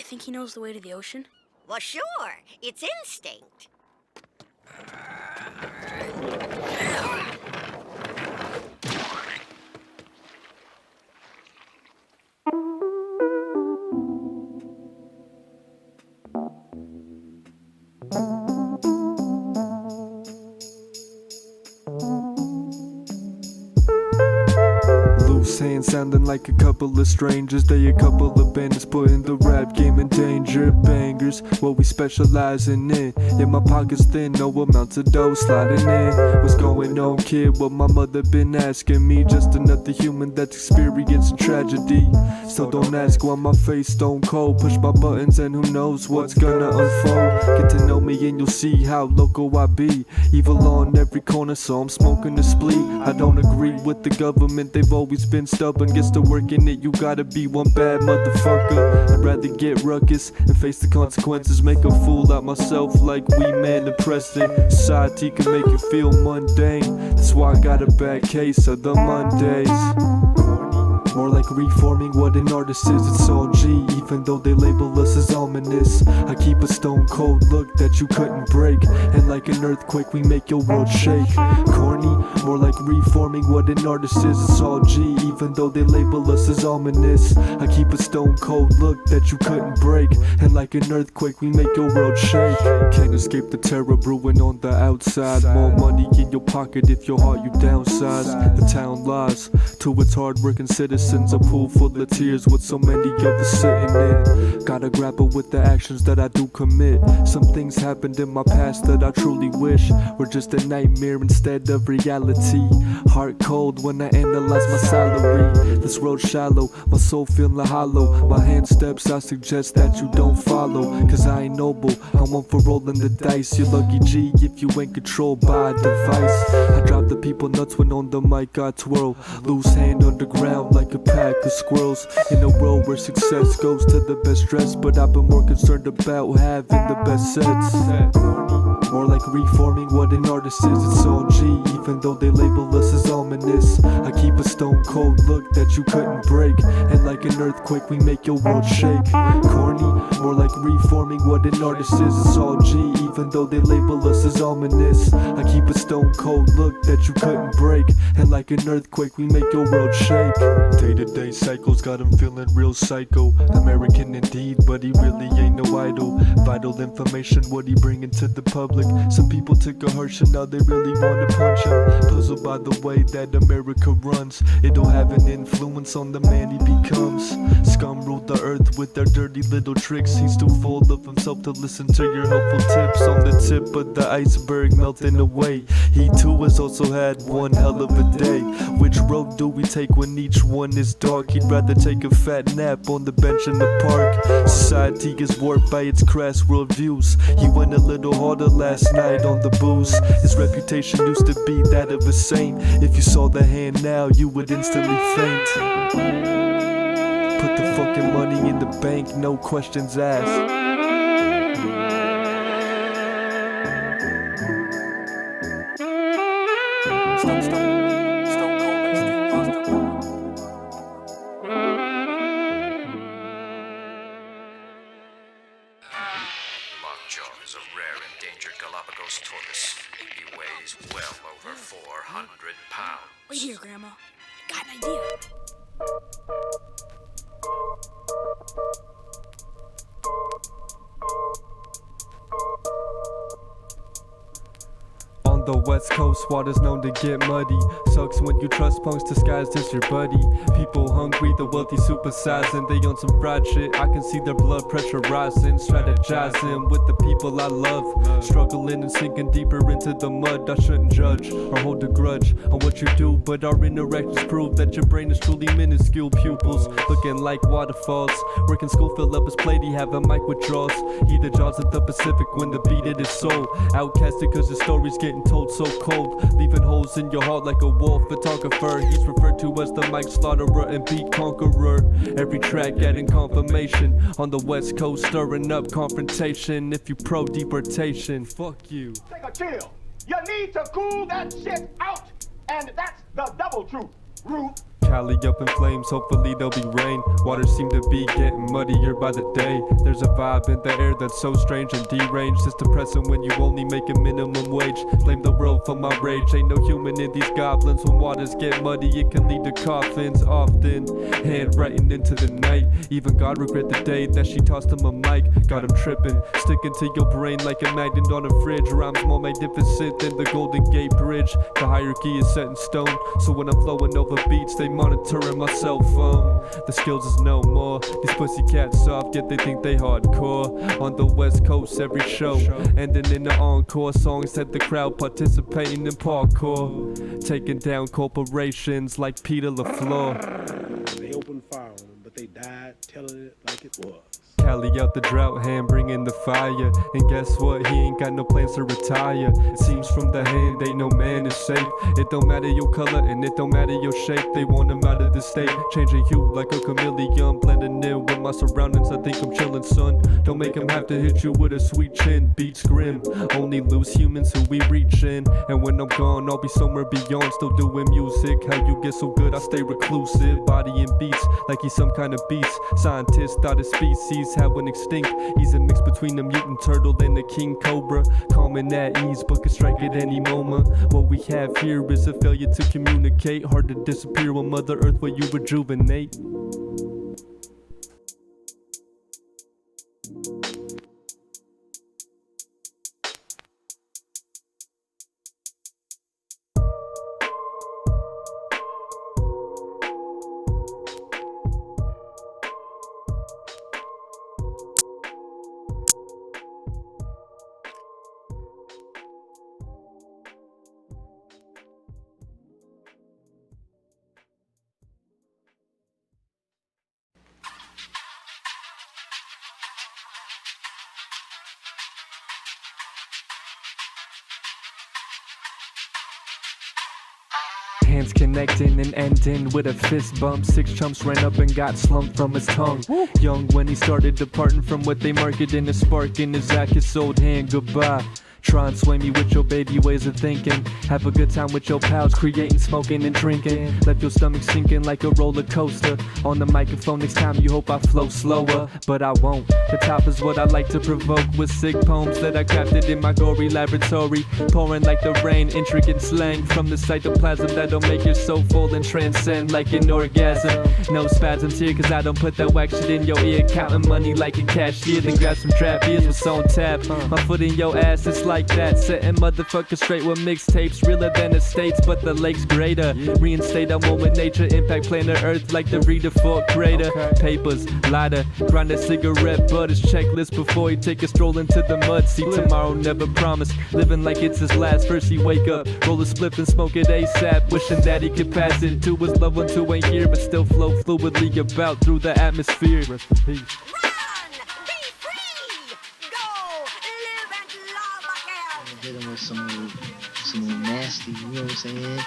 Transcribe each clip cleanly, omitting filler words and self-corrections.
think he knows the way to the ocean? Well, sure. It's instinct. Loose hands sounding like a couple of strangers. They a couple of bandits putting the rap game in danger. Bangers, what we specializing in. Yeah, my pockets thin, no amount of dough sliding in. What's going on, kid? What my mother been asking me. Just another human that's experiencing tragedy. So don't ask why my face stone cold. Push my buttons and who knows what's gonna unfold. Get to know me and you'll see how local I be. Evil on every corner, so I'm smoking the splee. I don't agree with the government, they've always been stubborn. Gets to work in it, you gotta be one bad motherfucker. I'd rather get ruckus and face the consequences. Make a fool out myself like we man depressing. Society can make you feel mundane. That's why I got a bad case of the Mondays. More like reforming what an artist is, it's all G. Even though they label us as ominous, I keep a stone cold look that you couldn't break. And like an earthquake we make your world shake. Corny, more like reforming what an artist is, it's all G. Even though they label us as ominous, I keep a stone cold look that you couldn't break. And like an earthquake we make your world shake. Can't escape the terror brewing on the outside. More money in your pocket if your heart you downsize. The town lies to its hard-working citizens. A pool full of tears with so many of us sitting in. Gotta grapple with the actions that I do commit. Some things happened in my past that I truly wish were just a nightmare instead of reality. Heart cold when I analyze my salary. This road shallow, my soul feeling hollow. My hand steps, I suggest that you don't follow. Cause I ain't noble, I'm one for rolling the dice. You're lucky G if you ain't controlled by a device. I drop the people nuts when on the mic I twirl. Loose hand underground like a pack of squirrels in a world where success goes to the best dressed. But I've been more concerned about having the best sets. More like reforming what an artist is, it's all G. Even though they label us as ominous, I keep a stone cold look that you couldn't break. And like an earthquake we make your world shake. Corny, more like reforming what an artist is, it's all G. Even though they label us as ominous, I keep a stone cold look that you couldn't break. And like an earthquake we make your world shake. Day-to-day cycles got him feeling real psycho. American indeed, but he really ain't no idol. Vital information, what he bringing to the public. Some people took a harsh and now they really wanna punch him. Puzzled by the way that America runs. It'll have an influence on the man he becomes. Scum ruled the earth with their dirty little tricks. He's too full of himself to listen to your helpful tips. On the tip of the iceberg melting away, he too has also had one hell of a day. Which road do we take when each one is dark? He'd rather take a fat nap on the bench in the park. Society is warped by its crass worldviews. He went a little harder last night on the booze. His reputation used to be that of a saint. If you saw the hand now, you would instantly faint. Put the fucking money in the bank, no questions asked. Lockjaw is a rare endangered Galapagos tortoise. He weighs well over 400 pounds. Wait here, Grandma. Got an idea. On the west coast, water's known to get muddy. Sucks when you trust punks disguised as your buddy. People hungry, the wealthy supersizing. They on some fried shit, I can see their blood pressure rising. Strategizing with the people I love. Struggling and sinking deeper into the mud. I shouldn't judge or hold a grudge on what you do, but our interactions prove that your brain is truly minuscule. Pupils looking like waterfalls. Working school, fill up his plate, he have a mic withdrawals. He the jaws of the Pacific when the beat of his soul. Outcasted cause his story's getting told so cold, leaving holes in your heart like a wall photographer. He's referred to as the mic slaughterer and beat conqueror. Every track adding confirmation. On the west coast stirring up confrontation. If you pro deportation, fuck you. Take a chill. You need to cool that shit out. And that's the double truth. Ruth. Cali up in flames, hopefully there'll be rain. Water seem to be getting muddier by the day. There's a vibe in the air that's so strange and deranged. It's depressing when you only make a minimum wage. Blame the world for my rage. Ain't no human in these goblins. When waters get muddy, it can lead to coffins. Often handwriting into the night. Even God regret the day that she tossed him a mic. Got him tripping, sticking to your brain like a magnet on a fridge. Rhymes more magnificent than the Golden Gate Bridge. The hierarchy is set in stone, so when I'm flowing over beats, they monitoring my cell phone. The skills is no more. These pussycats soft, yet they think they hardcore. On the West Coast, every show ending in the encore. Songs set the crowd participating in parkour. Taking down corporations like Peter LaFleur. They opened fire on them, but they died telling it like it was. Cali out the drought, hand bringing the fire. And guess what? He ain't got no plans to retire. It seems from the hand, ain't no man is safe. It don't matter your color and it don't matter your shape. They want him out of the state, changing hue like a chameleon. Blending in with my surroundings, I think I'm chillin', son. Don't make him have to hit you with a sweet chin. Beats grim, only loose humans who we reach in. And when I'm gone, I'll be somewhere beyond, still doing music. How you get so good, I stay reclusive. Body and beats, like he's some kind of beast. Scientists thought his species how an extinct. He's a mix between a mutant turtle and a king cobra. Calm at ease, but could strike at any moment. What we have here is a failure to communicate. Hard to disappear when Mother Earth will you rejuvenate. Hands connecting and ending with a fist bump. 6 chumps ran up and got slumped from his tongue. Young when he started departing from what they marketed, a spark in his Zach, his old hand goodbye. Try and sway me with your baby ways of thinking. Have a good time with your pals, creating, smoking and drinking. Left your stomach sinking like a roller coaster. On the microphone next time you hope I flow slower, but I won't. The top is what I like to provoke with sick poems that I crafted in my gory laboratory. Pouring like the rain, intricate slang from the cytoplasm that'll make your soul full and transcend like an orgasm. No spasms here cause I don't put that whack shit in your ear. Counting money like a cashier, then grab some trap ears with on tap. My foot in your ass, it's like that. Setting motherfuckers straight with mixtapes, realer than estates, but the lake's greater. Reinstate a moment nature, impact planet Earth like the Rita Fort crater. Papers, lighter, grind that cigarette butt, his checklist before he take a stroll into the mud. See tomorrow never promised, living like it's his last. First he wake up, roll a spliff and smoke it ASAP, wishing that he could pass it to his loved ones who ain't here, but still flow fluidly about through the atmosphere. Rest in peace. Hit him with some old nasty, you know what I'm saying?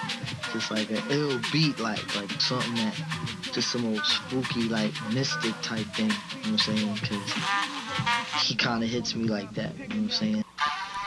Just like an ill beat, like something that, just some old spooky, like mystic type thing, you know what I'm saying? Cause he kinda hits me like that, you know what I'm saying?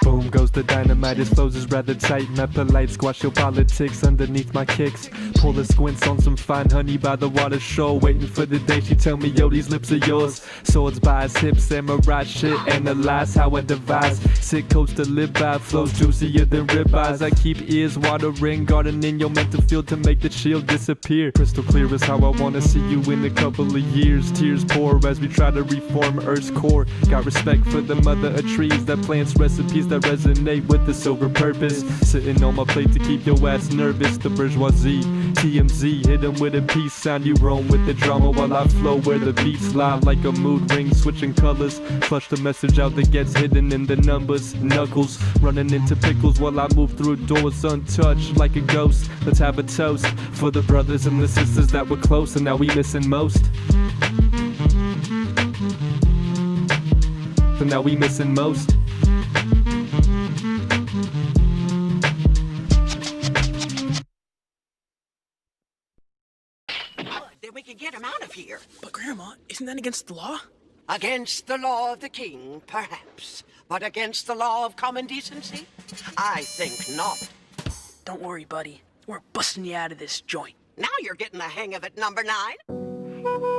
Boom goes the dynamite, his flows is rather tight. Not polite, squash your politics underneath my kicks. Pull the squints on some fine honey by the water shore. Waiting for the day she tell me, yo, these lips are yours. Swords by his hips, samurai shit, analyze how I devise. Sick coats to live by, flows juicier than ribeyes. I keep ears watering, gardening your mental field to make the chill disappear. Crystal clear is how I wanna see you in a couple of years. Tears pour as we try to reform Earth's core. Got respect for the mother of trees that plants recipes that resonate with the silver purpose. Sitting on my plate to keep your ass nervous. The bourgeoisie, TMZ, hit 'em with a peace sound. You roam with the drama while I flow where the beats lie like a mood ring, switching colors. Flush the message out that gets hidden in the numbers. Knuckles running into pickles while I move through doors untouched like a ghost. Let's have a toast for the brothers and the sisters that were close and now we missing most. So now we missing most. Then we can get him out of here. But Grandma, isn't that against the law? Against the law of the king, perhaps. But against the law of common decency? I think not. Don't worry, buddy. We're busting you out of this joint. Now you're getting the hang of it, number 9.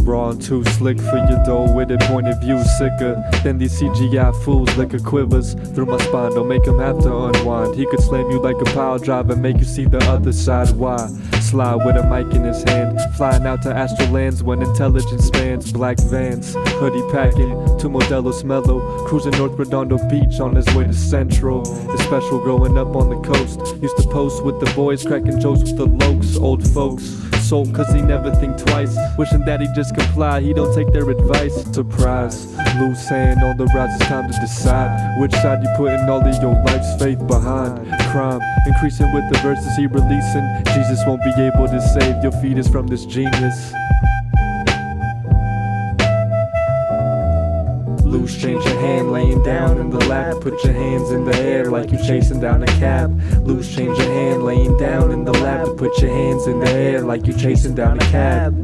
Raw and too slick for your dough with a point of view sicker than these CGI fools liquor quivers through my spine. Don't make him have to unwind. He could slam you like a pile driver, make you see the other side. Why? Slide with a mic in his hand, flying out to astral lands when intelligence spans. Black vans, hoodie packing, two Modelos mellow, cruising North Redondo Beach on his way to Central. It's special growing up on the coast. Used to post with the boys, cracking jokes with the lokes, old folks. Sold cause he never think twice, wishing that he just comply, he don't take their advice. Surprise, loose hand on the rise, it's time to decide which side you putting all of your life's faith behind. Crime increasing with the verses he releasing. Jesus won't be able to save your fetus from this genius. Loose, change your hand, laying down in the lap. Put your hands in the air like you're chasing down a cab. Loose, change your hand, laying down in the lap. Put your hands in the air like you're chasing down a cab.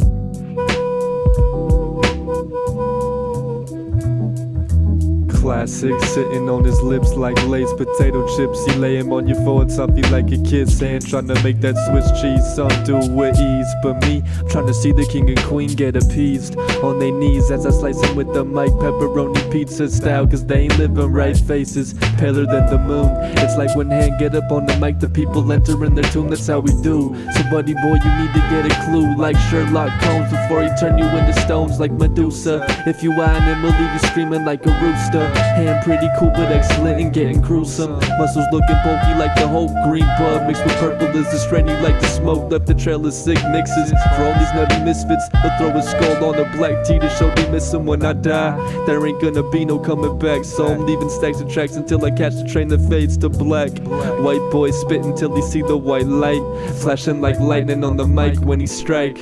Classic, sitting on his lips like Lay's potato chips. He lay him on your forward something like a kid's hand, trying to make that Swiss cheese. Some do with ease, but me, I'm trying to see the king and queen get appeased on their knees as I slice them with the mic. Pepperoni pizza style, cause they ain't living right. Faces paler than the moon. It's like when hand get up on the mic, the people enter in their tune. That's how we do. So buddy boy, you need to get a clue like Sherlock Holmes before he turn you into stones like Medusa. If you whine him, he'll leave you screaming like a rooster. Hand pretty cool but excellent and getting gruesome. Muscles looking bulky like the whole green bug. Mixed with purple is the strain you like to smoke. Left the trail of sick mixes. For all these nutty misfits, they'll throw a skull on a black tee to show they miss him when I die. There ain't gonna be no coming back, so I'm leaving stacks of tracks until I catch the train that fades to black. White boy spitting till he see the white light, flashing like lightning on the mic when he strike.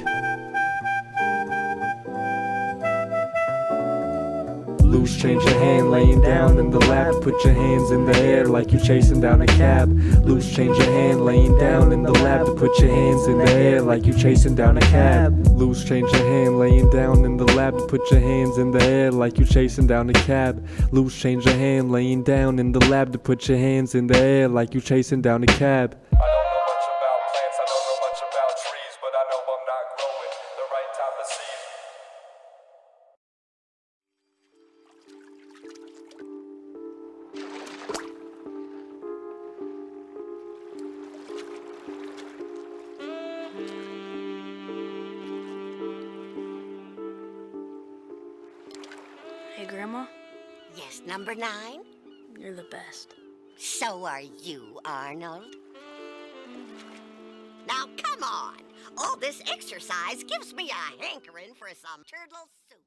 Loose, change your hand, laying down in the lap. Put your hands in the air like you're chasing down a cab. Loose, change your hand, laying down in the lap. Put your hands in the air like you're chasing down a cab. Loose, change your hand, laying down in the lap. Put your hands in the air like you're chasing down a cab. Loose, change your hand, laying down in the lab to put your hands in the air like you're chasing down a cab. I don't know much about plants, I don't know much about trees, but I know I'm not growing the right type of seed. Hey, Grandma, Yes, number 9? you're the best. So are you, Arnold. Now, come on. All this exercise gives me a hankering for some turtle soup.